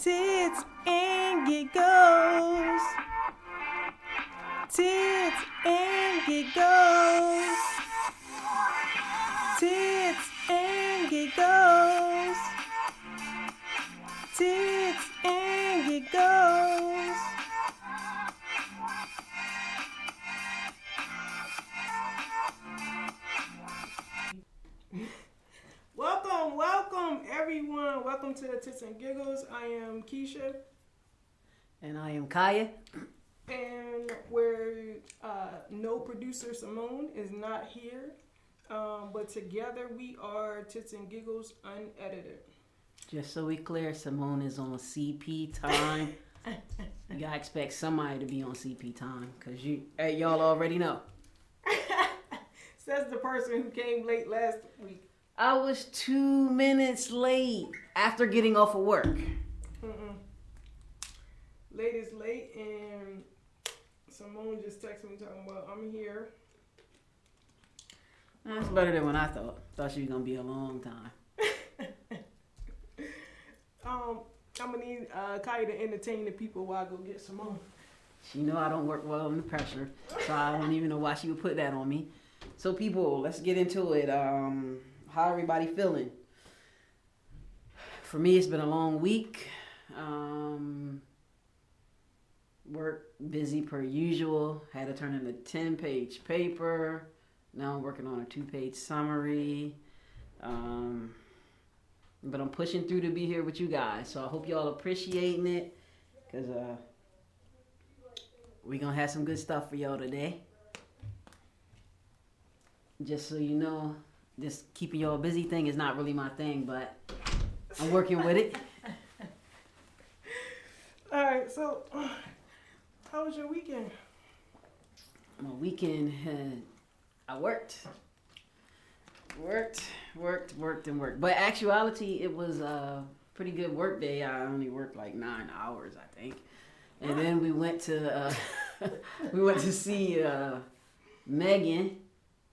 Tits and giggles. Tits and giggles. Tits and giggles. Tits and giggles. Welcome everyone. Welcome to the Tits and Giggles. I am Keisha. And I am Kaya. And where no producer Simone is not here. But together we are Tits and Giggles Unedited. Just so we clear, Simone is on CP time. You gotta expect somebody to be on CP time, because y'all already know. Says the person who came late last week. I was 2 minutes late after getting off of work. Late is late, and Simone just texted me talking about, I'm here. That's better than what I thought. Thought she was gonna be a long time. I'm gonna need Kaya to entertain the people while I go get Simone. She know I don't work well under pressure, so I don't even know why she would put that on me. So people, let's get into it. How everybody feeling? For me, it's been a long week. Work busy per usual. Had to turn in a 10-page paper. Now I'm working on a 2-page summary. But I'm pushing through to be here with you guys. So I hope y'all appreciating it, because we're going to have some good stuff for y'all today. Just so you know, this keeping y'all busy thing is not really my thing, but I'm working with it. All right, so how was your weekend? My weekend, I worked. But actuality, it was a pretty good work day. I only worked like 9 hours, I think. And then we went to see Megan,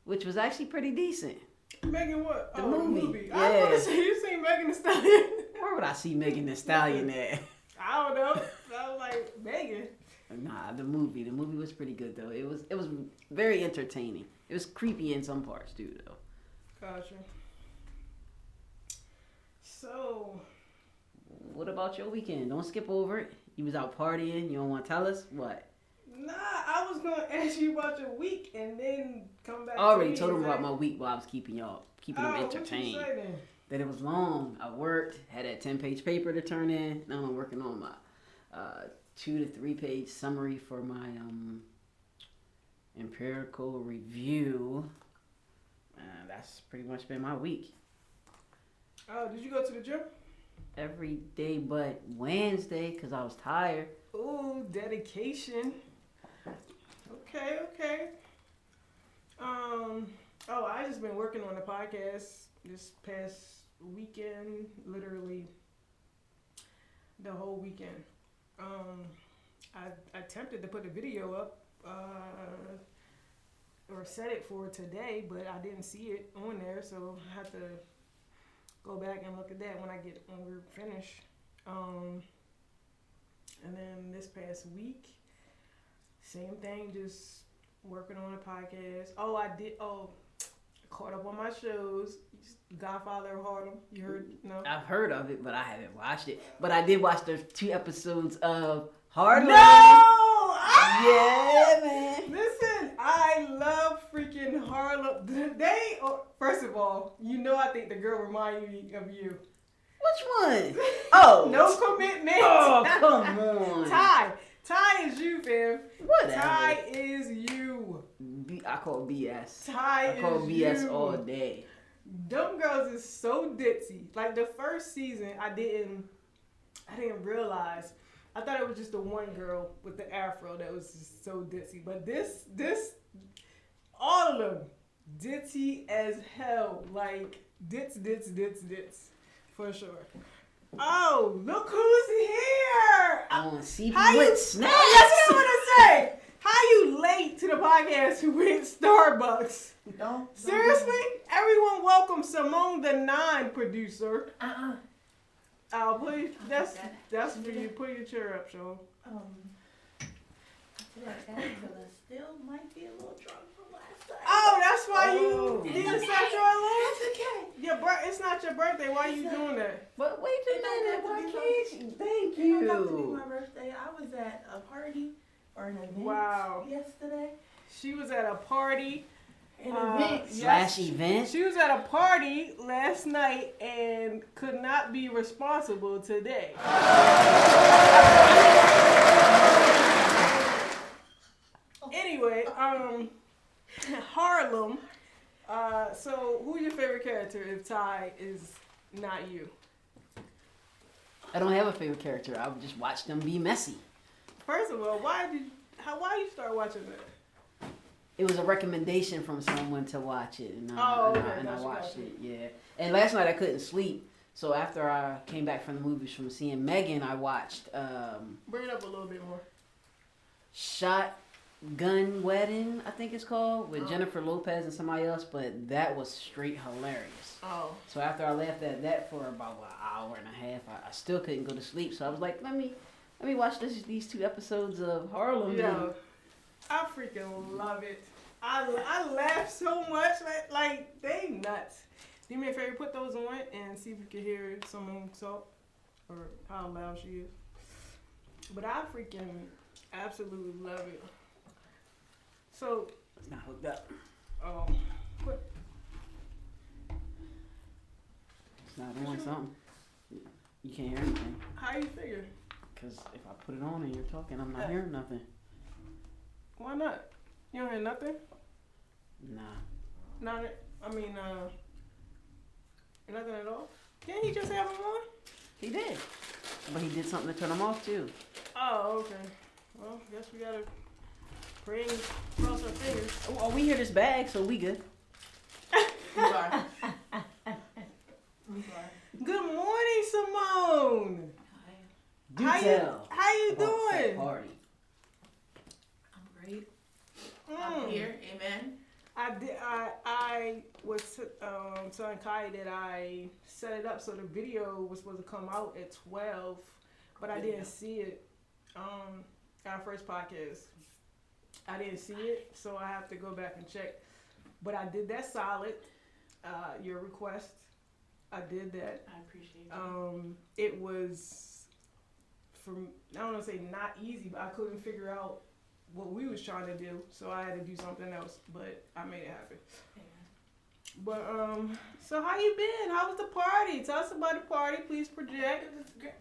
which was actually pretty decent. Megan what? The movie. Yeah. I was going to say, you seen Megan Thee Stallion? Where would I see Megan Thee Stallion at? I don't know. I was like, Megan. Nah, the movie. The movie was pretty good though. It was very entertaining. It was creepy in some parts too though. Gotcha. So, what about your weekend? Don't skip over it. You was out partying. You don't want to tell us what? Nah, I was gonna ask you about your week and then come back. I already told them about my week while I was keeping them entertained. What you say then? That it was long. I worked, had that 10-page paper to turn in. Now I'm working on my 2 to 3 page summary for my empirical review. That's pretty much been my week. Oh, did you go to the gym? Every day but Wednesday, because I was tired. Ooh, dedication. Okay. I just been working on the podcast this past weekend, literally the whole weekend. I attempted to put a video up, or set it for today, but I didn't see it on there, so I have to go back and look at that when we're finished. And then this past week, same thing, just working on a podcast. Caught up on my shows. Godfather of Harlem. You heard? No? I've heard of it, but I haven't watched it. But I did watch the 2 episodes of Harlem. No! Yeah, man. Listen, I love freaking Harlem. First of all, I think the girl reminded me of you. Which one? Oh. No commitment. Oh, come on. Ty is you, fam. Whatever. Ty is you. I call BS. I call BS you. all day. Them girls is so ditzy. Like the first season, I didn't realize. I thought it was just the one girl with the afro that was just so ditzy. But this, all of them, ditzy as hell. Like dits, for sure. Oh, look who's here! On CP with snacks. That's what I want to say. How you late to the podcast with Starbucks? I'll put you, that's for you. Put your chair up, Sean. Because I still might be a little drunk from last night. Oh, that's why you didn't set your alarm? It's okay. It's not your birthday. Why are you doing that? But wait a minute, why can't you? Thank It don't have to be you. my birthday. I was at a party or an event Wow. yesterday. She was at a party. An event. Slash event. She was at a party last night and could not be responsible today. Anyway, Harlem. So who's your favorite character if Ty is not you? I don't have a favorite character. I would just watch them be messy. First of all, why you start watching that? It was a recommendation from someone to watch it, and I watched it. Yeah. And last night I couldn't sleep, so after I came back from the movies from seeing Megan, I watched Bring it up a little bit more. Shotgun Wedding, I think it's called, with Jennifer Lopez and somebody else, but that was straight hilarious. Oh. So after I laughed at that for about an hour and a half, I still couldn't go to sleep. So I was like, let me watch these 2 episodes of Harlem. Yo, I freaking love it. I laugh so much. Like they nuts. Do me a favor, put those on and see if you can hear someone talk or how loud she is. But I freaking absolutely love it. So It's not hooked up. What? It's not doing something. You can't hear anything. How you figure? Because if I put it on and you're talking, I'm not hearing nothing. Why not? You don't hear nothing? Nah. Nothing at all? Didn't he just have them on? He did. But he did something to turn them off too. Oh, okay. Well, guess we gotta pray and cross our fingers. Oh, we hear this bag, so we good. I'm sorry. Good morning, Simone. Do How tell. How you about that doing? party. I'm great. I'm here. Amen. I was telling Kai that I set it up so the video was supposed to come out at 12, but I didn't see it. Our first podcast, I didn't see it, so I have to go back and check. But I did that solid. Your request, I did that. I appreciate it. It was I don't want to say not easy, but I couldn't figure out what we was trying to do, so I had to do something else, but I made it happen. Yeah. But so how you been? How was the party? Tell us about the party, please project. It was great.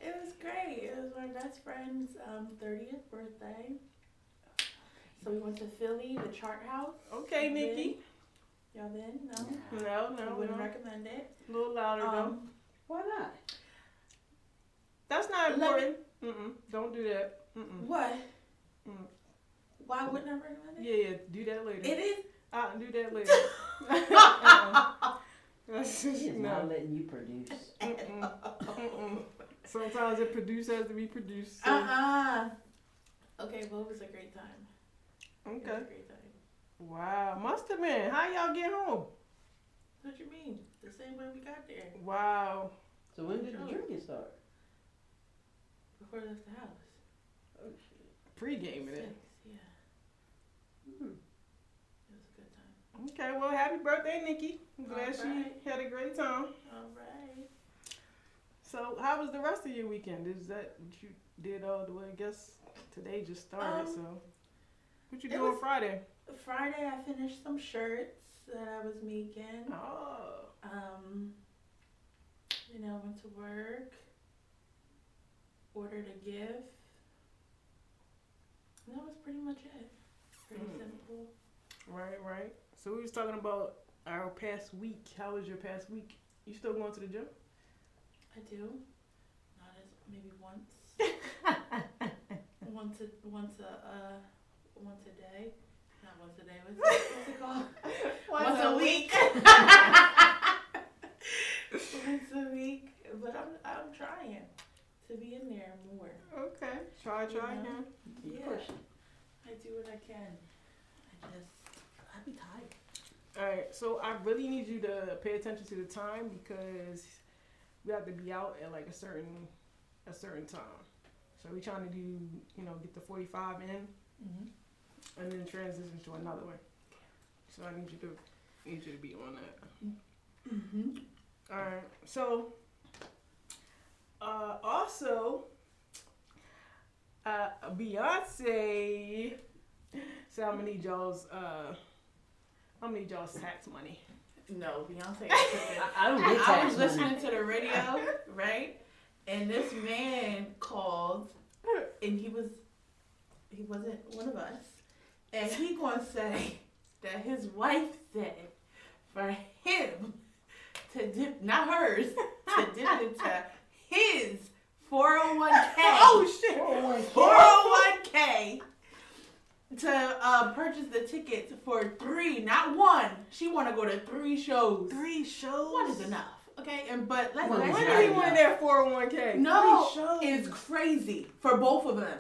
It was great. It was my best friend's 30th birthday. So we went to Philly, the Chart House. Okay, Nikki. Y'all been? No? No, Wouldn't no. recommend it. A little louder though. Why not? That's not important. Don't do that. What? Mm. Why wouldn't I recommend it? Yeah, do that later. It is. Do that later. That's He is no. not letting you produce. Sometimes a producer has to be produced. So. Okay, well, it was a great time. Okay. It was a great time. Wow, must have been. How y'all get home? What you mean? The same way we got there. Wow. So when did the drinking start? Before I left the house. Oh shit. Pre-gaming it. 6, yeah. It was a good time. Okay, well, happy birthday, Nikki. I'm glad All right. she had a great time. All right. So, how was the rest of your weekend? Is that what you did all the way? I guess today just started, so. What you do on Friday? Friday, I finished some shirts that I was making. Oh. Went to work. Ordered a gift. And that was pretty much it. Pretty simple. Right. So we was talking about our past week. How was your past week? You still going to the gym? I do. Not as maybe once. once a day. Not once a day. What's it called? Once a week. Once a week. But I'm trying to be in there more. Okay. Try again. Yeah. I do what I can. I be tired. All right, so I really need you to pay attention to the time because we have to be out at like a certain time. So we're trying to do, get the 45 in, and then transition to another one. So I need you to be on that. Mm-hmm. All right. So also, Beyonce. So I'm gonna need y'all's tax money. No, Beyonce. I don't get tax I was money. listening to the radio, right? And this man called, and he wasn't one of us, and he gonna say that his wife said for him to dip, not hers, to dip into his 401k. Oh shit! 401k. To purchase the tickets for 3, not 1. She want to go to 3 shows. 3 shows? 1 is enough, okay? But let's One is When not did he enough. win that 401k? no, 3 shows. it's crazy for both of them.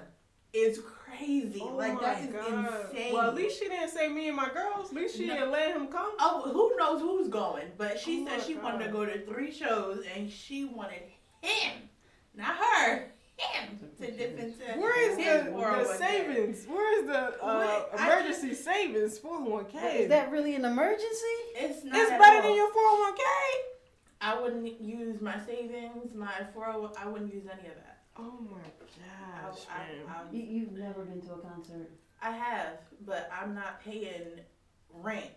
It's crazy. Oh like my that is God. insane. Well, at least she didn't say me and my girls. At least she didn't let him come. Oh, who knows who's going? But she Oh said my she wanted to God. go to 3 shows and she wanted him, not her, him to dip into Where is his the 401k. savings? Where is the Wait, emergency savings 401k? Is that really an emergency? It's not. It's at better all. than your 401k. I wouldn't use my savings, my 401. I wouldn't use any of that. Oh my gosh, man. You've never been to a concert? I have, but I'm not paying rent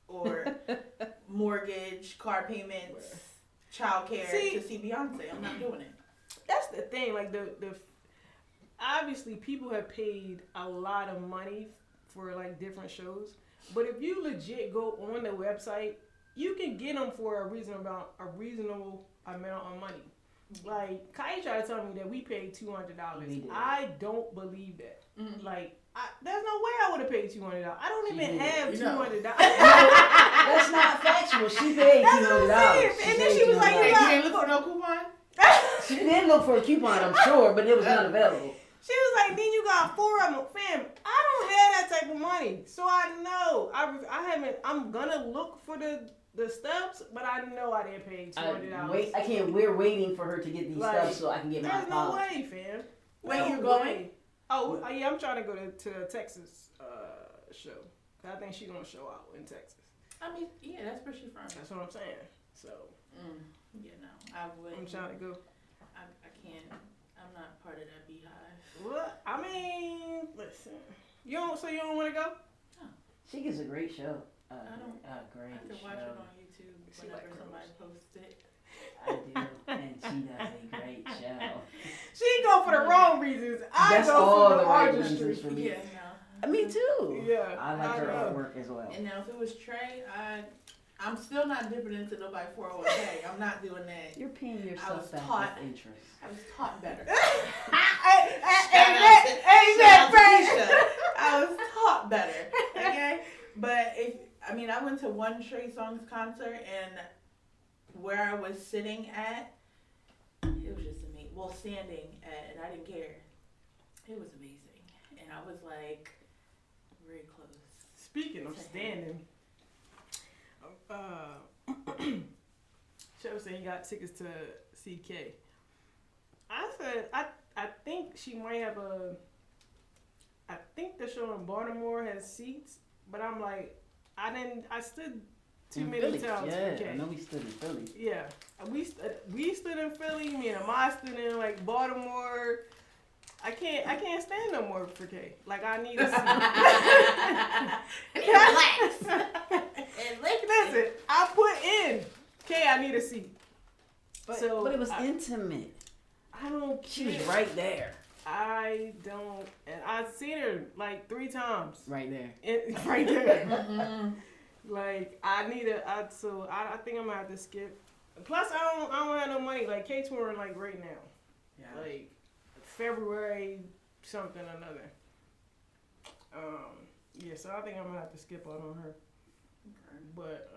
or mortgage, car payments, childcare See- to see Beyonce. I'm not doing it. That's the thing. Like the obviously people have paid a lot of money for like different shows, but if you legit go on the website, you can get them for a reasonable amount of money. Like Kai tried to tell me that we paid $200. We did. I don't believe that. Mm-mm. Like there's no way I would have paid $200. I don't She even did. have You know. $200. That's not factual. She paid That's what I'm $200. saying. And then she was like, Hey, you you got- didn't look for no coupon? She didn't look for a coupon, I'm sure, but it was not available. She was like, then you got 4 of them. Fam, I don't have that type of money. So I know. I haven't, I'm gonna look for the stubs, but I know I didn't pay $200. We're waiting for her to get these Like, stuff so I can get my There's no apology. way, fam. Wait, No you're going? way. Oh, yeah, I'm trying to go to the Texas show. I think she's gonna show out in Texas. I mean, yeah, that's where she's from. That's what I'm saying. So Yeah, no, I wouldn't. I'm trying to go. I can't. I'm not part of that beehive. What? I mean, listen. You don't want to go? She gives a great show. I don't- A great I can show. watch it on YouTube She whenever like somebody girls. posts it. I do, and she does a great show. She go for the wrong reasons. I That's go all for the the right artistry. reasons for me. Yeah, no. Me too. Yeah, I like her know. artwork as well. And now if it was Trey, I'm still not dipping into nobody 401k. I'm not doing that. You're paying I was yourself back taught- with interest. I was taught better. Amen, Frank. I was taught better. Okay? But I went to one Trey Songz concert and where I was sitting at, it was just amazing. Well, standing at, and I didn't care. It was amazing. And I was like, very close. Speaking of standing, Cheryl said he got tickets to CK. I said I think she might have I think the show in Baltimore has seats, but I'm like I stood too In many Philly. times Yeah, for K. I know we stood in Philly. Yeah, we stood in Philly. Me and Amai stood in like Baltimore. I can't stand no more for K. Like I need a seat. Relax. And Listen, I put in K. I need a seat. But it was I, intimate. I don't. She was care. right there. I don't, and I've seen her like 3 times. Right there. Right there. Mm-hmm. Like I need I think I'm gonna have to skip. Plus I don't have no money. Like K touring like right now. Yeah. Like February something or another. Yeah, so I think I'm gonna have to skip out on her. But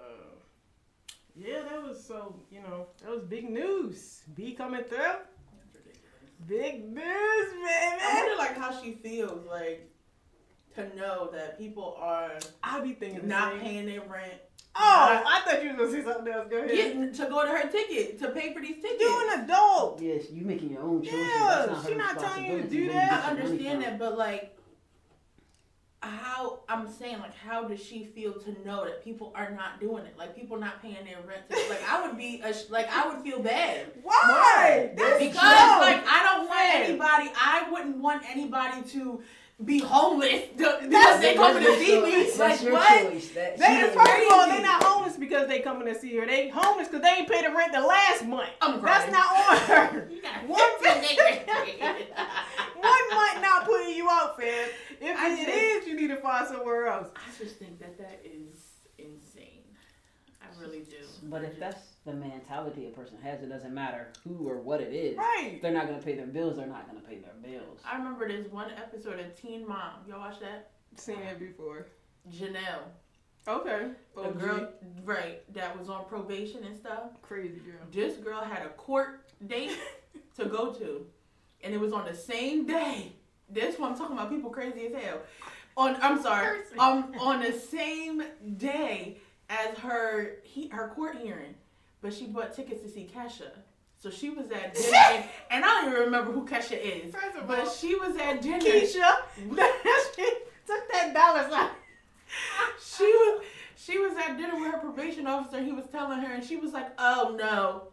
yeah, that was that was big news. B coming through. That's ridiculous. Big news, I baby. wonder like how she feels like to know that people are I be thinking the not same. paying their rent, Oh, I thought you was gonna say something else. Go ahead. Getting to go to her ticket to pay for these tickets. You an adult. Yes, you making your own choices. Yeah, That's not she her not telling you to responsibility do where you that. get I your money understand from. that, but like, how does she feel to know that people are not doing it? Like, people not paying their rent. Like, I would feel bad. Why? That's Because dumb. like I wouldn't want anybody to be homeless because they coming to see me. That's Like, your what? choice. That, They, That's first of all, crazy. they not homeless because they coming to see her. They homeless because they ain't paid the rent the last month. I'm That's crying. not on her. You got One month not putting you out, fam. If it is, you need to find somewhere else. I just think that is insane. I really do. But if that's the mentality a person has, it doesn't matter who or what it is. Right. If they're not going to pay their bills, they're not going to pay their bills. I remember this one episode of Teen Mom. Y'all watch that? Seen it before. Janelle, Okay. the OG. girl, right, that was on probation and stuff. Crazy girl. This girl had a court date to go to, and it was on the same day. This one I'm talking about, people crazy as hell. On the same day as her court hearing, but she bought tickets to see Kesha. So she was at dinner, and I don't even remember who Kesha is. First of but all, she was at dinner. Keisha. She took that dollar sign. She was at dinner with her probation officer. He was telling her, and she was like, "Oh no,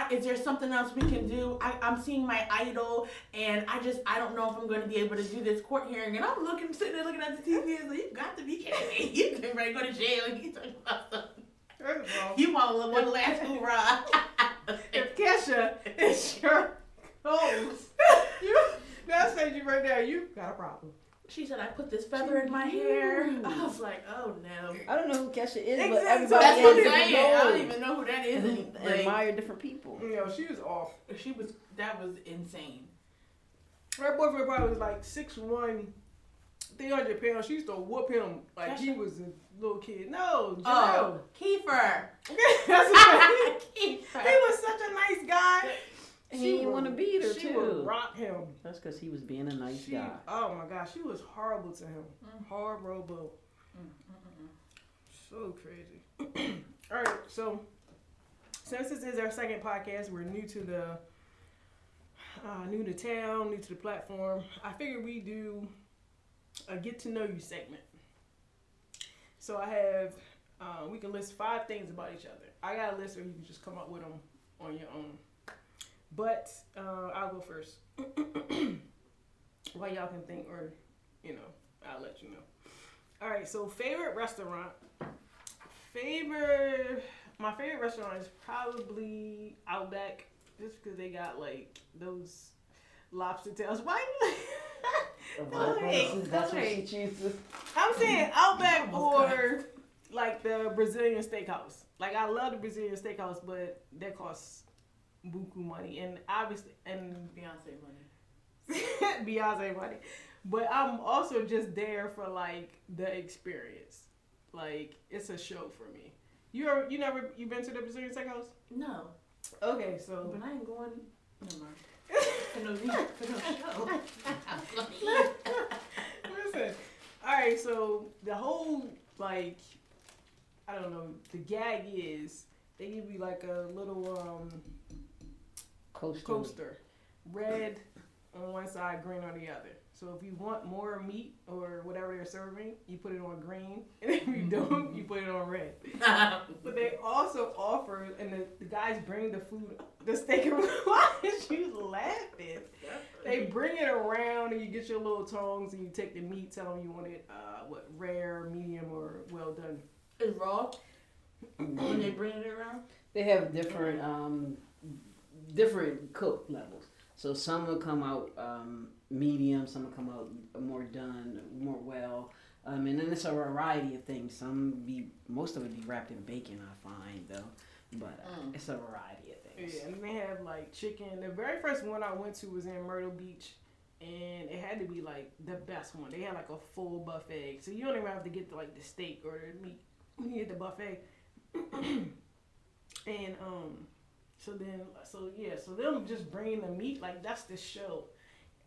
is there something else we can do? I'm seeing my idol, and I don't know if I'm going to be able to do this court hearing." And I'm sitting there looking at the TV, and like, "You got to be kidding me! You can ready to go to jail, and you talking about something. First of all, You want one last hoorah?" if Kesha is your host, that says you right there. You got a problem. She said, "I put this feather in my hair." I was like, "Oh no." I don't know who Kesha is, Exactly. but everybody That's what I'm else saying. I don't knows. even know who that is. And Like, admire different people. You know, she was off. that was insane. Her boyfriend probably was like 6'1", 300 pounds. She used to whoop him like he was a little kid. No, Joe. Oh, Kiefer. That's what Kiefer. he was such a nice guy. He didn't want to beat her, She too. would rock him. That's because he was being a nice guy. Oh my gosh, she was horrible to him. Horrible. So crazy. All right, so since this is our second podcast, we're new to town, new to the platform. I figured we do a get to know you segment. So I have, we can list 5 things about each other. I got a list, or you can just come up with them on your own. But I'll go first. While y'all can think, or I'll let you know. All right, so favorite restaurant. My favorite restaurant is probably Outback, just because they got like those lobster tails. Why? That's what she chooses. I'm saying Outback or like the Brazilian steakhouse. Like, I love the Brazilian steakhouse, but that costs buku money, and obviously, and Beyonce money. Beyonce money. But I'm also just there for like the experience. Like, it's a show for me. You been to the Brazilian steakhouse? No. Okay, so But I ain't going. Never mind. For no show. listen. All right, so the whole like, I don't know. The gag is they give you like a little coaster, red on one side, green on the other. So if you want more meat or whatever they're serving, you put it on green, and if you don't, you put it on red. But they also offer, and the guys bring the food, the steak and why is you laughing? They bring it around, and you get your little tongs, and you take the meat, tell them you want it, rare, medium, or well done. It's raw when they bring it around. They have different cook levels. So some will come out medium, some will come out more done, more well. And then it's a variety of things. Most of it be wrapped in bacon, I find, though. But it's a variety of things. Yeah, and they have like chicken. The very first one I went to was in Myrtle Beach, and it had to be like the best one. They had like a full buffet, so you don't even have to get the steak or the meat. You get the buffet, and so them just bringing the meat, like, that's the show.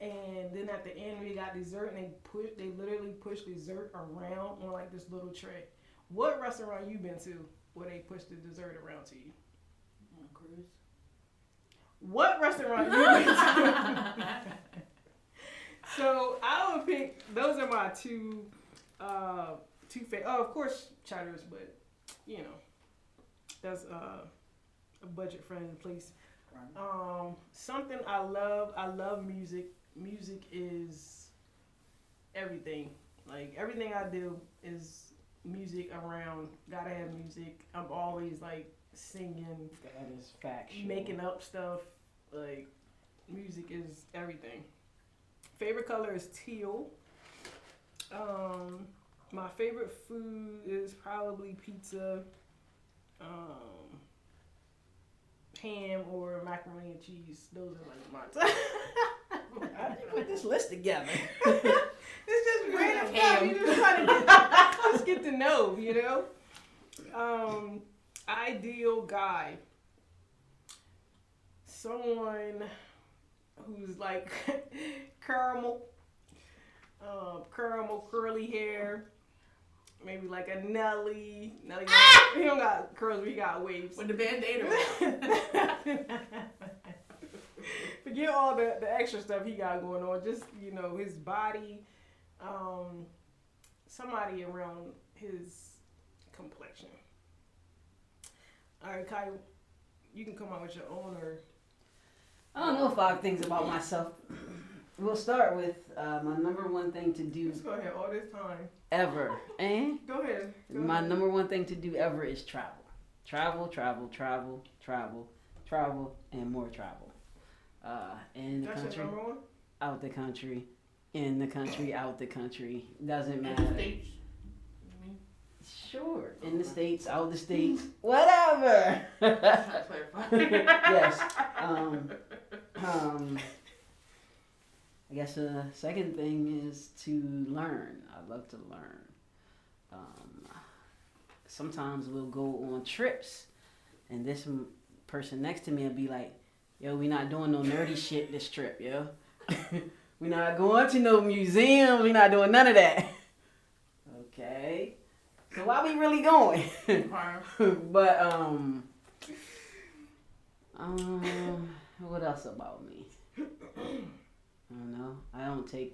And then at the end we got dessert, and they literally push dessert around on like this little tray. What restaurant you been to where they push the dessert around to you? On a cruise. What restaurant you been to? So I would pick. Those are my two favorite. Oh, of course, Cheddar's, but you know, that's a budget friendly place. Something I love. I love music. Music is everything. Like everything I do is music around. Gotta have music. I'm always like singing. That is factual. Making up stuff. Like music is everything. Favorite color is teal. My favorite food is probably pizza, ham, or macaroni and cheese. Those are like my top. How did you put this list together? It's just random stuff. You just trying to get to know, you know. Ideal guy. Someone who's like caramel, curly hair, maybe like a Nelly. He don't got curls, but he got waves. With the Band-Aid around. Forget all the extra stuff he got going on. Just, you know, his body, somebody around his complexion. All right, Kyle, you can come out with your own or... I don't know 5 things about myself. We'll start with my number one thing to do Let's go ahead, all this time. ever. And Go ahead. my number one thing to do ever is travel. Travel, travel, travel, travel, travel, and more travel. In the That's country, your number one? out the country, in the country, out the country. Doesn't In the matter. States. You mean? Sure. In the States, out the States, whatever. That's clarifying. Yes. I guess the second thing is to learn. I love to learn. Sometimes we'll go on trips, and this person next to me will be like, "Yo, we not doing no nerdy shit this trip, yo. We not going to no museums. We not doing none of that." Okay. So why we really going? But what else about me? I don't know. I don't want to say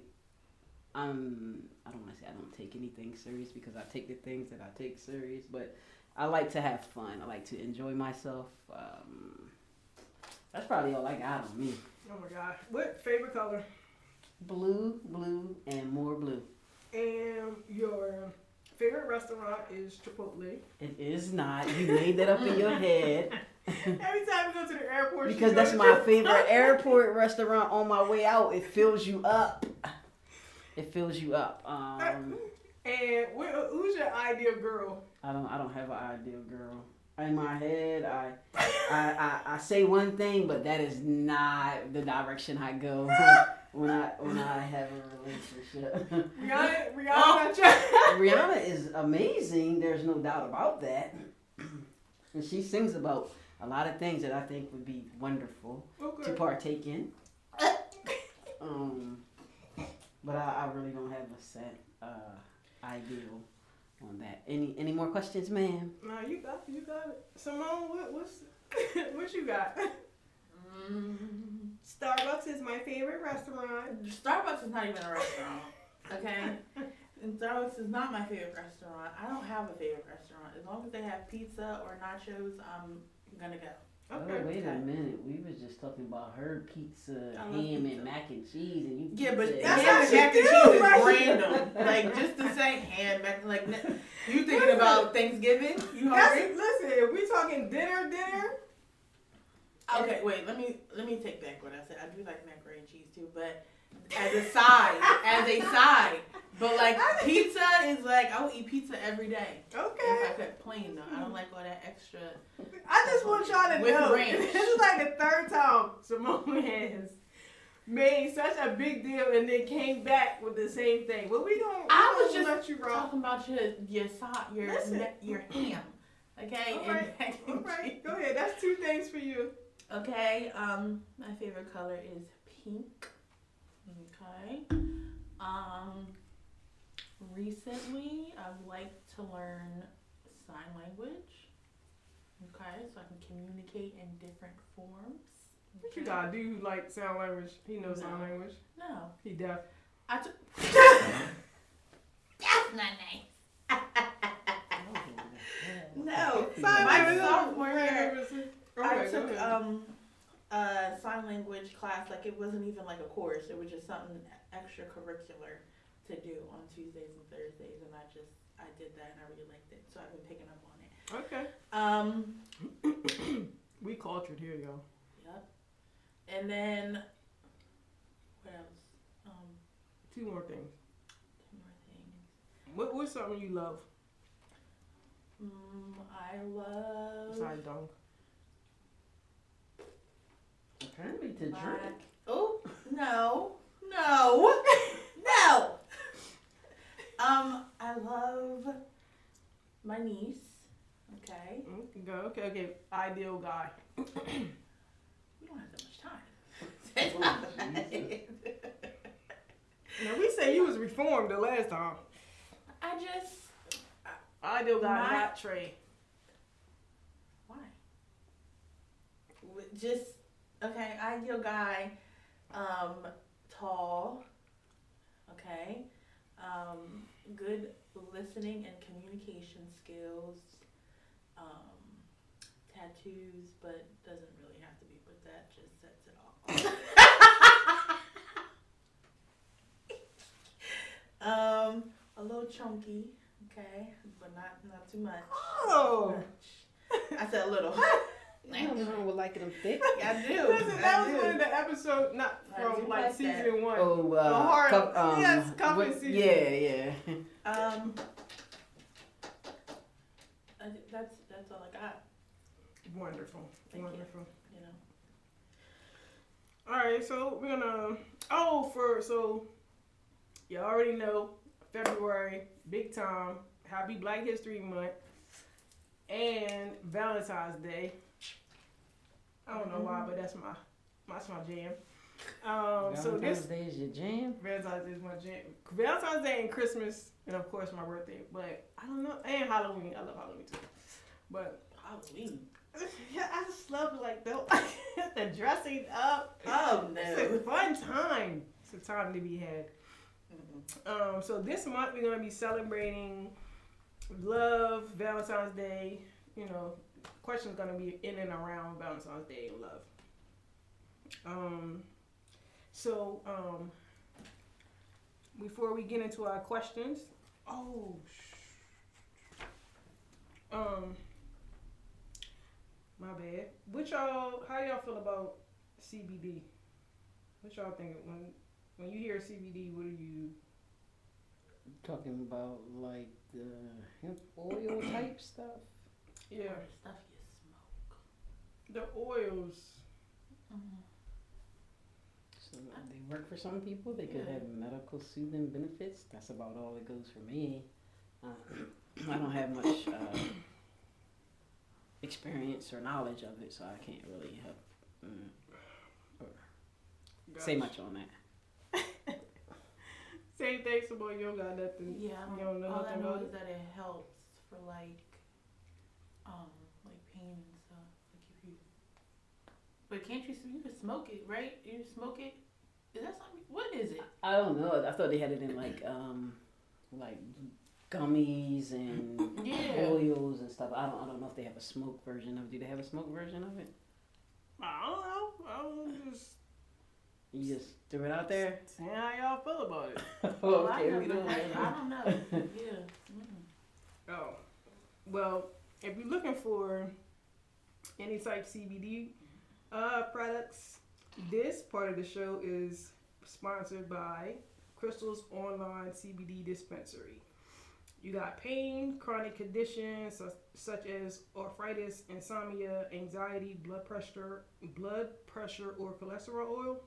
I don't take anything serious because I take the things that I take serious, but I like to have fun. I like to enjoy myself. That's probably all I got on me. Oh my God. What favorite color? Blue, blue, and more blue. And your favorite restaurant is Chipotle. It is not. You made that up in your head. Every time we go to the airport, she Because goes that's to my favorite airport restaurant on my way out. It fills you up. It fills you up. And who's your ideal girl? I don't have an ideal girl. In my head, I say one thing, but that is not the direction I go when I have a relationship. Rihanna is amazing. There's no doubt about that. And she sings about a lot of things that I think would be wonderful to partake in. But I really don't have a set ideal on that. Any more questions, ma'am? No, you got it. Simone, what you got? Starbucks is my favorite restaurant. Starbucks is not even a restaurant. Okay? And Starbucks is not my favorite restaurant. I don't have a favorite restaurant. As long as they have pizza or nachos, I'm gonna go. Okay. Oh, wait a minute. We was just talking about her pizza, I love ham, pizza. and mac and cheese, and you Yeah, but said- That's ham how and she mac and do, cheese is right? random. Like, just to say ham, mac, like, you thinking about Thanksgiving? You hungry? Listen, if we talking dinner. Okay, wait. Let me take back what I said. I do like macaroni and cheese too, but as a side. But like pizza is like I would eat pizza every day. Okay. If I could plain though, I don't like all that extra. I just want y'all to With know. ranch. This is like the third time Simone has made such a big deal and then came back with the same thing. Well, we don't. I was let just you rock. talking about your ham. Okay. All right. All right. Go ahead. That's 2 things for you. Okay. My favorite color is pink. Okay. Recently, I've liked to learn sign language. Okay, so I can communicate in different forms. What you gotta do? Like sign language? He knows sign language. No. He deaf. I took. That's not nice. No. My sophomore year, I took sign language class. Like it wasn't even like a course. It was just something extracurricular to do on Tuesdays and Thursdays, and I did that and I really liked it. So I've been picking up on it. Okay. We cultured here, y'all. Yep. And then what else? Two more things. Two more things. What's something you love? I love. Besides dong. Apparently to drink. Oh no. I love my niece. Okay. Okay. Ideal guy. We don't have that much time. Now we say you was reformed the last time. Ideal guy, not Trey. Why? Just okay. Ideal guy, tall. Okay. Good listening and communication skills. Tattoos, but doesn't really have to be. But that just sets it off. A little chunky, okay, but not too much. Oh, I said a little. Nothing wrong with liking them thick. I do. Listen, that was one of the episodes, not from like season one. Oh, yes, cuffing season. Yeah. That's all I got. Wonderful. Thank you. You know. All right, so we're gonna. So you already know February, big time. Happy Black History Month and Valentine's Day. I don't know why, but that's my jam. Valentine's Day is your jam? Valentine's Day is my jam. Valentine's Day and Christmas, and of course my birthday. But I don't know, and Halloween. I love Halloween too. But Halloween. Yeah, I just love like the dressing up. Oh no, it's a fun time. It's a time to be had. So this month we're gonna be celebrating love, Valentine's Day. You know, questions gonna be in and around Valentine's Day and love. Before we get into our questions, my bad. How y'all feel about CBD? What y'all think when you hear CBD? What are you talking about? Like the hemp oil type stuff? Yeah. Or the stuff you smoke. The oils. So they work for some people. They could have medical soothing benefits. That's about all it goes for me. I don't have much experience or knowledge of it, so I can't really help say much on that. Same thing, Samoa. You don't got nothing. Yeah, you don't know all nothing I know about is it. that it helps for like pain and stuff. Like if you, but can't you can smoke it, right? You smoke it. Is that something? What is it? I don't know. I thought they had it in like gummies and oils and stuff. I don't know if they have a smoke version of it. Do they have a smoke version of it? I don't know. You just threw it out there? See how y'all feel about it. Okay, we don't. I don't know. Yeah. Oh, well, if you're looking for any type CBD products, this part of the show is sponsored by Crystal's online CBD Dispensary. You got pain, chronic conditions such as arthritis, insomnia, anxiety, blood pressure, or cholesterol oil.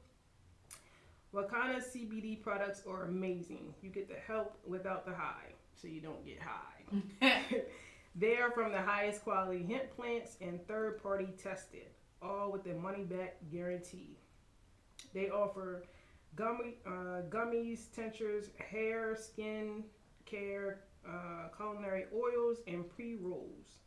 Wakana CBD products are amazing. You get the help without the high, so you don't get high. They are from the highest quality hemp plants and third-party tested, all with a money-back guarantee. They offer gummies, tinctures, hair, skin care, culinary oils, and pre-rolls.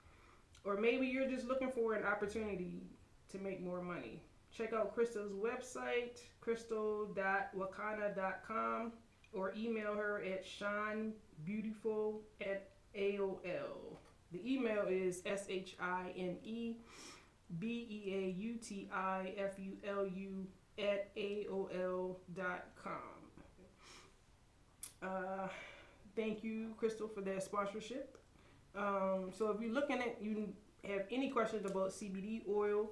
Or maybe you're just looking for an opportunity to make more money. Check out Crystal's website, crystal.wakana.com, or email her at shinebeautiful@AOL. The email is shinebeautiful@AOL.com. Thank you, Crystal, for that sponsorship. So if you're looking at, you have any questions about CBD oil,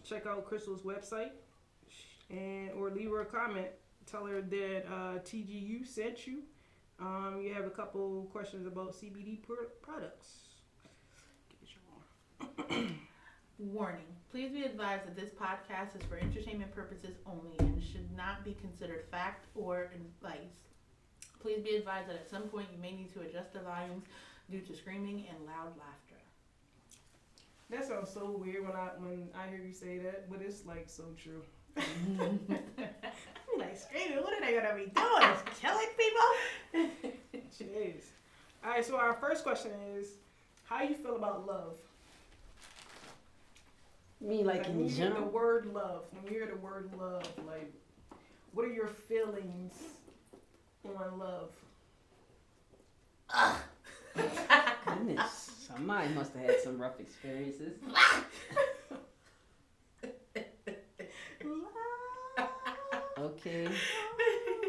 check out Crystal's website or leave her a comment. Tell her that TGU sent you. You have a couple questions about CBD products. Warning. Please be advised that this podcast is for entertainment purposes only and should not be considered fact or advice. Please be advised that at some point you may need to adjust the volumes due to screaming and loud laughter. That sounds so weird when I hear you say that, but it's like so true. I'm like, screaming, what are they gonna be doing? Killing people? Jeez. Alright, so our first question is, how you feel about love? Me, like in when you general? hear the word love, when you hear the word love, like, what are your feelings on love? Goodness, somebody must have had some rough experiences. Okay.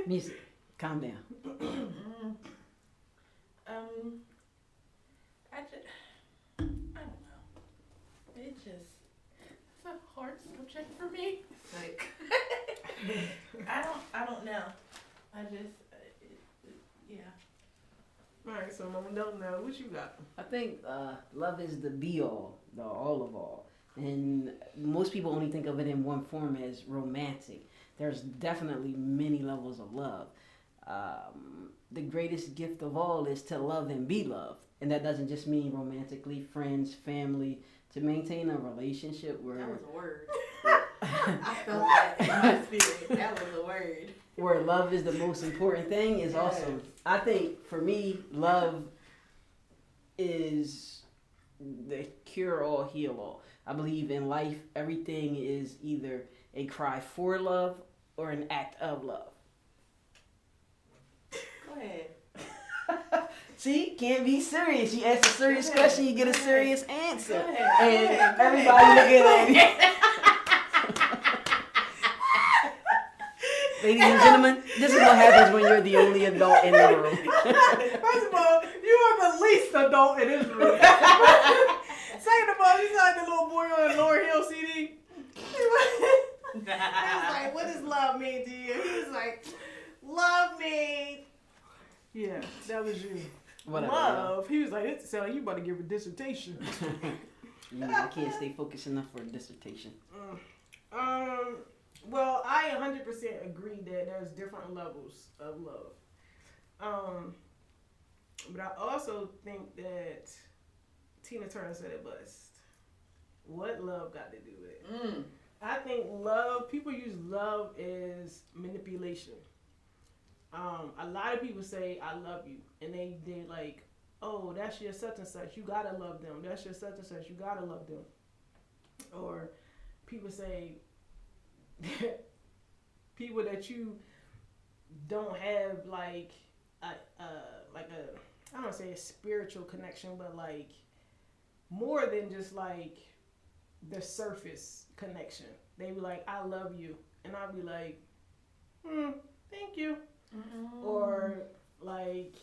Music, calm down. I don't know. It's a hard subject for me. Like, I don't know. I just, yeah. Alright, so don't know. What you got? I think love is the be-all, the all of all. And most people only think of it in one form as romantic. There's definitely many levels of love. The greatest gift of all is to love and be loved. And that doesn't just mean romantically, friends, family, to maintain a relationship where... That was a word. I felt that in my spirit. That was a word. Where love is the most important thing is awesome. I think for me, love is the cure-all, heal-all. I believe in life, everything is either a cry for love or an act of love. Go ahead. See, can't be serious. You ask a serious question, you get a serious answer. Go And ahead. everybody looking at me. Ladies and gentlemen, this is what happens when you're the only adult in the room. First of all, you are the least adult in this room. Second of all, you sound like the little boy on the Lauryn Hill CD. He was like, what does love mean to you? He was like, love me. Yeah, that was you. Whatever. Love. He was like, it sounds like you about to give a dissertation. I can't stay focused enough for a dissertation. Well, I 100% agree that there's different levels of love. But I also think that Tina Turner said it best. What love got to do with it? I think love, people use love as manipulation. A lot of people say, I love you. And they like, oh, that's your such and such. You got to love them. That's your such and such. You got to love them. Or people say, people that you don't have like a I don't want to say a spiritual connection, but like more than just like the surface connection. They be like, I love you. And I'll be like, thank you. Or like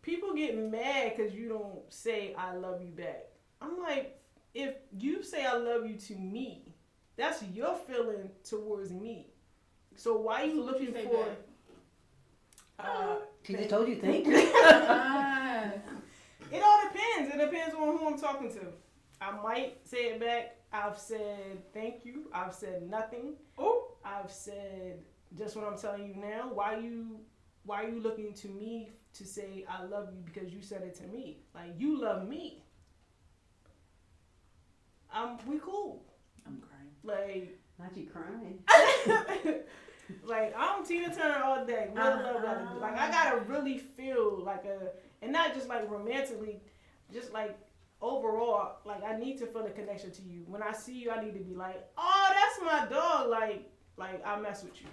people get mad because you don't say I love you back. I'm like, if you say I love you to me, that's your feeling towards me. So why are you looking for? She just told you thank you. It all depends. It depends on who I'm talking to. I might say it back. I've said thank you. I've said nothing. Oh, I've said just what I'm telling you now. Why are you looking to me to say I love you because you said it to me? Like, you love me. We cool. I'm crying. Like, Not you crying. Like, I'm Tina Turner all day. What love got to do? Like, I gotta really feel like and not just like romantically, just like overall. Like, I need to feel a connection to you. When I see you, I need to be like, oh, that's my dog. Like I mess with you.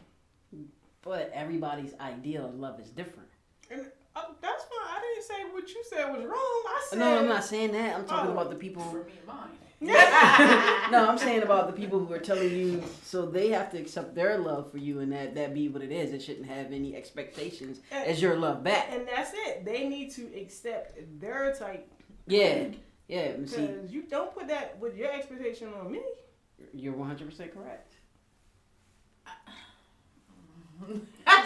But everybody's idea of love is different. And that's fine. I didn't say what you said was wrong. I said No, I'm not saying that. I'm talking about the people. For me and mine. No, I'm saying about the people who are telling you, so they have to accept their love for you, and that be what it is. It shouldn't have any expectations as your love back. And that's it. They need to accept their type. Yeah. Because you don't put that with your expectation on me. You're 100% correct.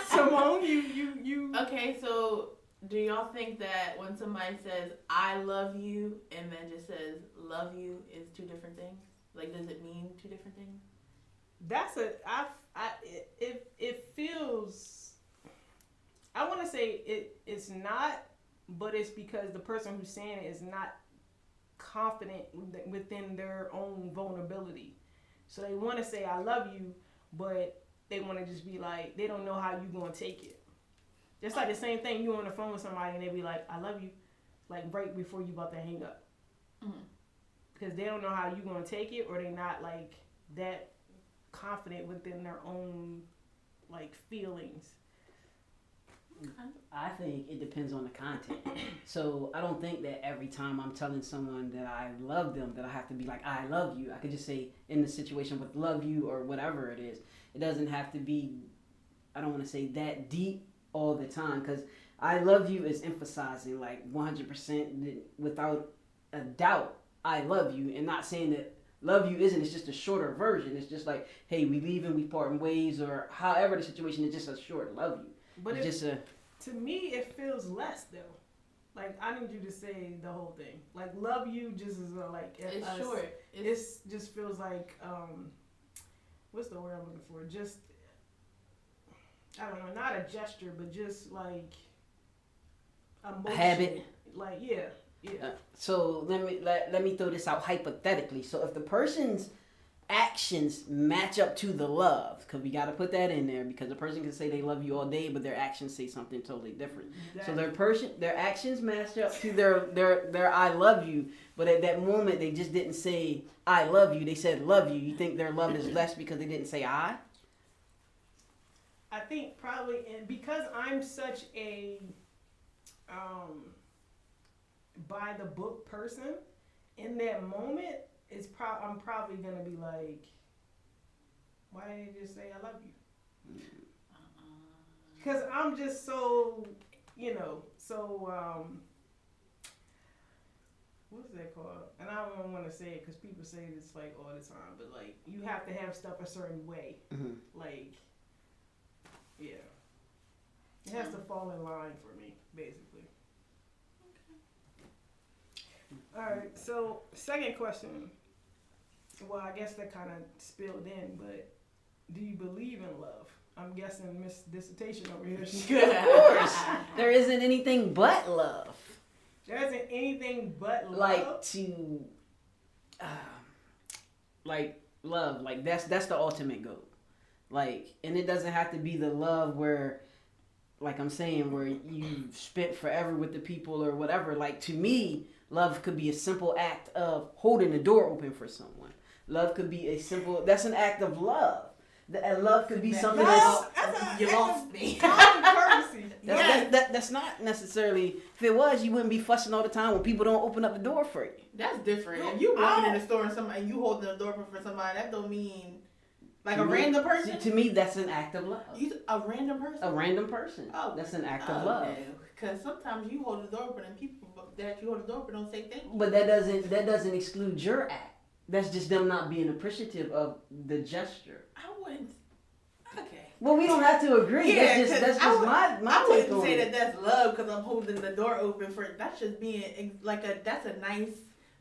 Simone, you. Okay, so do y'all think that when somebody says "I love you" and then just says "love you" is two different things? Like, does it mean two different things? It feels. I want to say it's not, but it's because the person who's saying it is not confident within their own vulnerability. So they want to say "I love you," but they want to just be like, they don't know how you gonna take it. Just like the same thing, you on the phone with somebody and they be like, "I love you," like right before you about to hang up. Mm-hmm. Because they don't know how you gonna take it, or they not like that confident within their own like feelings. I think it depends on the content. So I don't think that every time I'm telling someone that I love them that I have to be like, "I love you." I could just say in the situation with "love you" or whatever it is. It doesn't have to be, I don't want to say that deep all the time, because "I love you" is emphasizing like 100% without a doubt, "I love you," and not saying that love you isn't. It's just a shorter version. It's just like, hey, we leaving, we parting ways, or however the situation is, just a short "love you." But it's just to me, it feels less though. Like, I need you to say the whole thing. Like, "love you" just is like it's short. It's just feels like what's the word I'm looking for? Just, I don't know, not a gesture, but just like a motion. Habit. Like, yeah. So let me throw this out hypothetically. So if the person's actions match up to the love, because we got to put that in there, because a person can say they love you all day, but their actions say something totally different. So their actions match up to their "I love you," but at that moment they just didn't say "I love you." They said "love you." You think their love is less because they didn't say "I"? I think probably, and because I'm such a by the book person, in that moment, I'm probably gonna be like, "Why didn't you just say I love you?" Because I'm just so, what's that called? And I don't want to say it because people say this like all the time, but like, you have to have stuff a certain way. Mm-hmm. Like, yeah, it has to fall in line for me, basically. All right, so second question. Well, I guess that kind of spilled in, but do you believe in love? I'm guessing Miss Dissertation over here. Of course. There isn't anything but love. There isn't anything but love? Like love. Like, that's the ultimate goal. Like, and it doesn't have to be the love where, like I'm saying, where you spent forever with the people or whatever. Like, to me, love could be a simple act of holding the door open for someone. Love could be that's an act of love. And love could be something you lost me. Courtesy. That's not necessarily, if it was, you wouldn't be fussing all the time when people don't open up the door for you. That's different. If you walking in the store and you holding the door open for somebody, that don't mean like a random person. To me, that's an act of love. A random person? A random person. Oh, that's an act of love. Because sometimes you hold the door open and people that you hold the door open don't say thank you. But that doesn't exclude your act. That's just them not being appreciative of the gesture. I wouldn't. Okay. Well, we don't have to agree. Yeah, that's just my take on it. I wouldn't say that's love because I'm holding the door open for. That's just being that's a nice.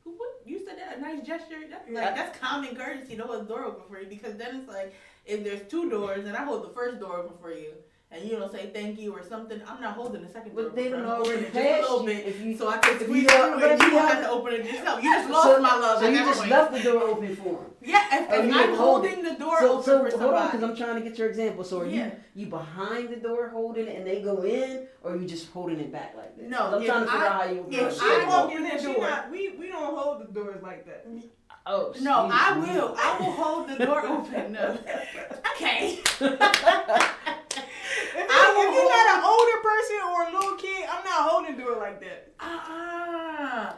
What you said that a nice gesture? That's common courtesy to hold the door open for you, because then it's like if there's two doors and I hold the first door open for you, and you don't say thank you or something, I'm not holding the second door. But they don't I'm already opening it just a little bit, if you, so I can if squeeze you through don't, it. You don't have have to open it yourself. You just lost my love. So at you that just point. left the door open for him. Yeah, if And you I'm didn't hold holding the door So open for hold on, somebody. because I'm trying to get your example. So are Yeah. you behind the door holding it and they go in, or are you just holding it back like this? No, 'Cause I'm trying to figure out how you. if She I walk open in the there, she door. not, we don't hold the doors like that. Oh No, I excuse me. will. I will hold the door open. No. Okay. If you're not an older person or a little kid, I'm not holding the door like that. I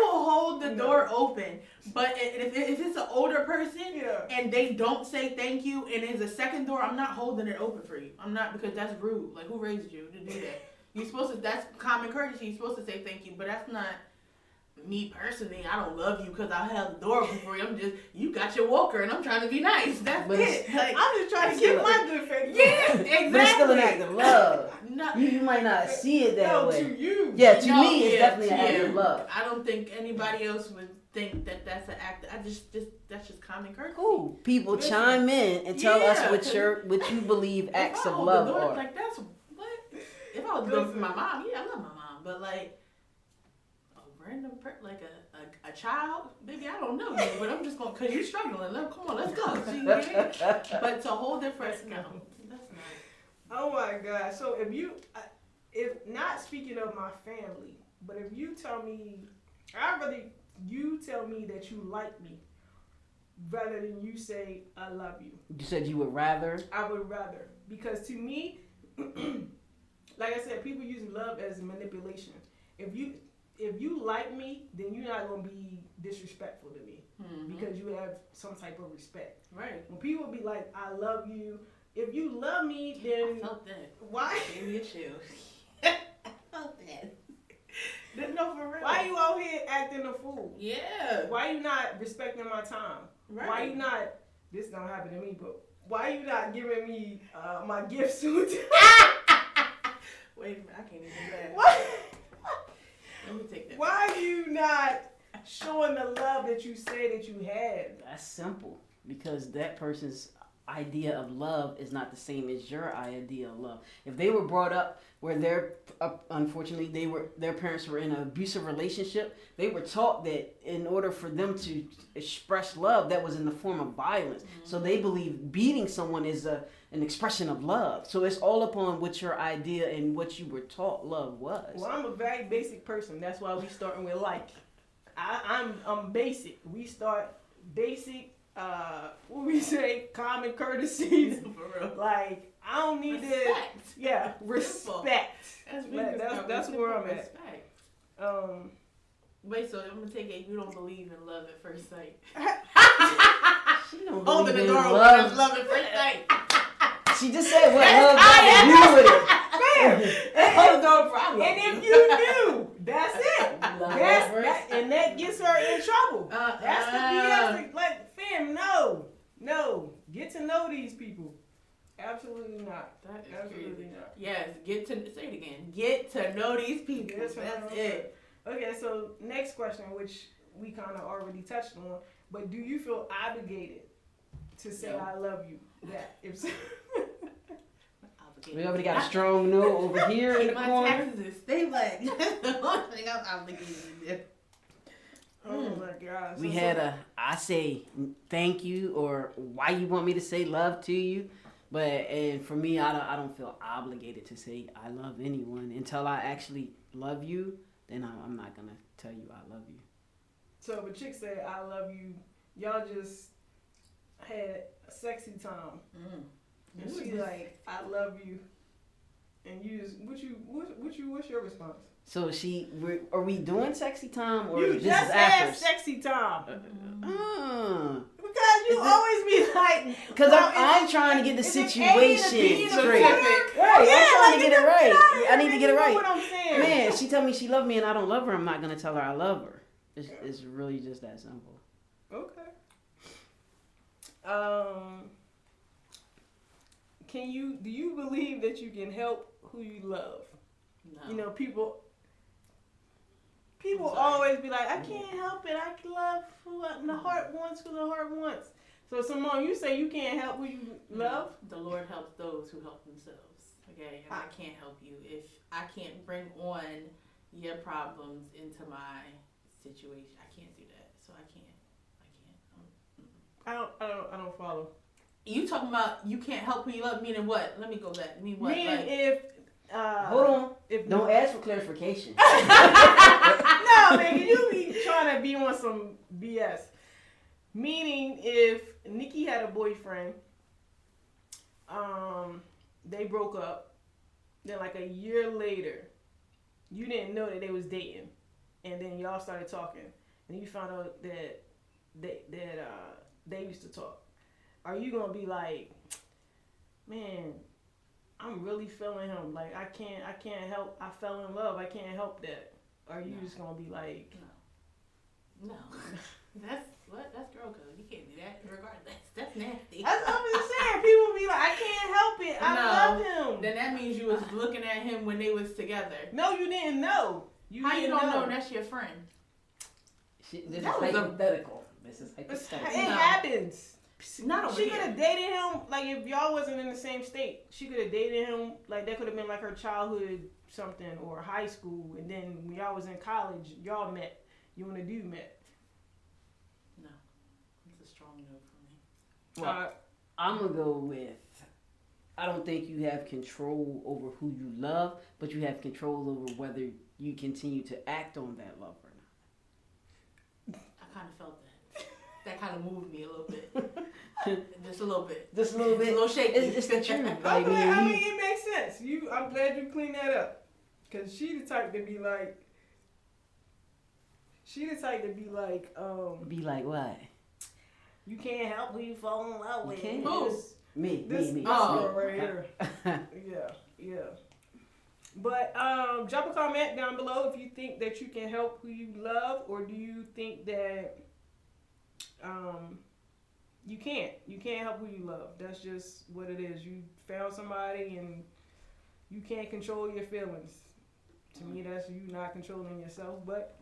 will hold the door open, but if it's an older person Yeah. and they don't say thank you and it's a second door, I'm not holding it open for you. I'm not, because that's rude. Like, who raised you to do that? You're supposed to, that's common courtesy. You're supposed to say thank you, but that's not me personally. I don't love you because I held the door open for you. I'm just, you got your walker and I'm trying to be nice. That's But it. Like, I'm just trying to That's keep still- my good faith. yeah, exactly. But it's still an act of love. No, You might not see it that No, way. to you. Yeah, to No, me, it's yeah, definitely an act yeah. of love. I don't think anybody else would think that that's an act. That's just common courtesy. Cool. People Listen. chime in and tell us Yeah, what you believe If acts I of hold love the door, are. like, that's what. If I was doing for my mom, yeah, I love my mom, but like a random like a child, baby, I don't know you, but I'm just gonna, cause you're struggling. Come on, let's go. So you get it? But to hold it for no, that's not. Oh my God. So if not speaking of my family, but if you tell me, you tell me that you like me rather than you say I love you. You said you would rather. I would rather, because to me, like I said, people use love as manipulation. If you like me, then you're not gonna be disrespectful to me because you have some type of respect. Right. When people be like, I love you, if you love me, then I felt that. why? Gave me a chill. I felt that. No, for real. Why you out here acting a fool? Yeah. Why you not respecting my time? Right. Why you not? This don't happen to me, but why you not giving me my gift soon? Wait a minute, I can't even do that. What? Let me take that. Why you not showing the love that you say that you had? That's simple, because that person's idea of love is not the same as your idea of love. If they were brought up where unfortunately their parents were in an abusive relationship, they were taught that in order for them to express love, that was in the form of violence. So they believe beating someone is an expression of love. So it's all upon what your idea and what you were taught love was. Well, I'm a very basic person. That's why we starting with like. I'm basic. We start basic. What we say, common courtesies. For real. Like, I don't need Respect. to. Yeah, respect. That's where I'm at. Respect. Wait, so I'm gonna take it you don't believe in love at first sight. She don't Holding believe the in door open love. is love at first sight. She just said what love got to do with it. Hold the door for I love And you. if you knew, that's it. Love That's at first that, and that gets her in trouble. That's the BS. Like, fam, no. Get to know these people. Absolutely not. That is Absolutely crazy. not. Yes, say it again. Get to know these people. Get to That's know it. Okay, so next question, which we kind of already touched on, but do you feel obligated to say No. I love you? That if so, We already got a strong no over here in the My corner. taxes is stay black. That's the only thing I'm obligated to do. oh my God. We had I say thank you or why you want me to say love to you, and for me I don't feel obligated to say I love anyone until I actually love you. Then I'm not gonna tell you I love you. So if a chick said I love you, y'all just had a sexy time. And she like, I love you, and you just what's your response? So are we doing sexy time or You this just is had after? sexy time Because you always be like, I'm trying to get the is it A and situation a B in the straight. corner? Right, Yeah, I'm trying to like, get it right. I need to you get it know right. what I'm saying? Man, she tell me she love me and I don't love her. I'm not gonna tell her I love her. It's really just that simple. Okay. Do you believe that you can help who you love? No. You know, people I'm sorry. always be like, I can't help it. I can love who the heart wants, who the heart wants. So, Simone, you say you can't help who you love? The Lord helps those who help themselves. Okay, and I can't help you if I can't bring on your problems into my situation. I can't do that, so I can't. I don't follow. You talking about you can't help who you love? Meaning what? Let me go back. Mean what? Meaning Like, if hold on, if don't ask for clarification. no, nigga, you be trying to be on some BS. Meaning if Nikki had a boyfriend, they broke up, then like a year later, you didn't know that they was dating, and then y'all started talking, and you found out that they used to talk. Are you gonna be like, man, I'm really feeling him. Like I can't help. I fell in love. I can't help that. Are you just gonna be like, no? That's girl code. You can't do that. Regardless, that's nasty. That's what I'm just saying. People be like, I can't help it. I love him. Then that means you was looking at him when they was together. No, you didn't know. How you don't know that's your friend? This is hypothetical. It happens. Not over She here. could have dated him, like, if y'all wasn't in the same state. She could have dated him, like, that could have been, like, her childhood something or high school. And then when y'all was in college, y'all met. You and a dude met. No. It's a strong no for me. Well, I'm going to go with, I don't think you have control over who you love, but you have control over whether you continue to act on that love or not. I kind of felt that. That kind of moved me a little bit. Just a little bit. Just a little bit. It's a little shaky. It's the truth. Like, Okay, I mean, it makes sense. I'm glad you cleaned that up. Because she the type to be like, be like what? You can't help who you fall in love with. can't? Who? Me. girl right here. Yeah. But drop a comment down below if you think that you can help who you love, or do you think that you can't. You can't help who you love. That's just what it is. You found somebody and you can't control your feelings. To me, that's you not controlling yourself. But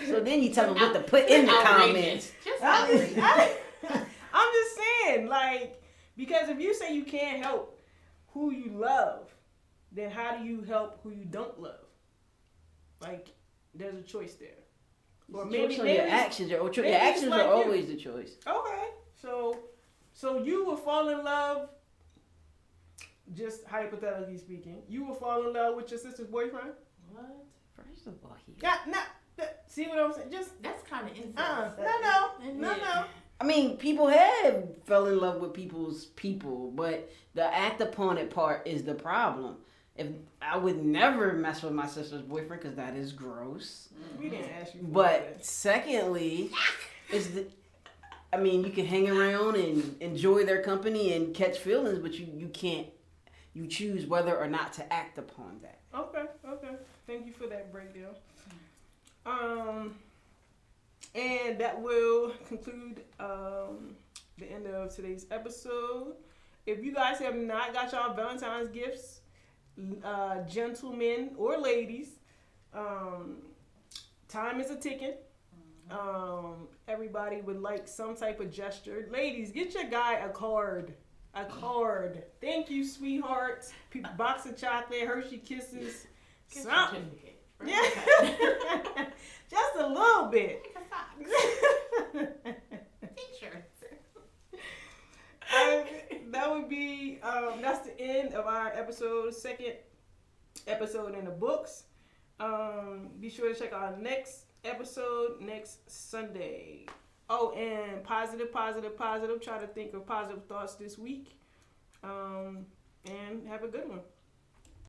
So then you tell them what to put in the comments. I'm just saying, like, because if you say you can't help who you love, then how do you help who you don't love? Like, there's a choice there. Or maybe your actions are always the choice. Okay, so you will fall in love. Just hypothetically speaking, you will fall in love with your sister's boyfriend. What? First of all, See what I'm saying? Just That's kind of incest. No. I mean, people have fell in love with people's people, but the act upon it part is the problem. If I would never mess with my sister's boyfriend because that is gross. We didn't ask you. But secondly, you can hang around and enjoy their company and catch feelings, but you can't. You choose whether or not to act upon that. Okay. Thank you for that breakdown. And that will conclude the end of today's episode. If you guys have not got y'all Valentine's gifts, gentlemen or ladies, time is a ticking. Everybody would like some type of gesture. Ladies, get your guy a card. Thank you, sweetheart. Box of chocolate, Hershey Kisses. Something. Yeah. Just a little bit. T-shirts. That would be, that's the end of our second episode in the books. Be sure to check our next episode next Sunday. Oh, and positive. Try to think of positive thoughts this week. And have a good one.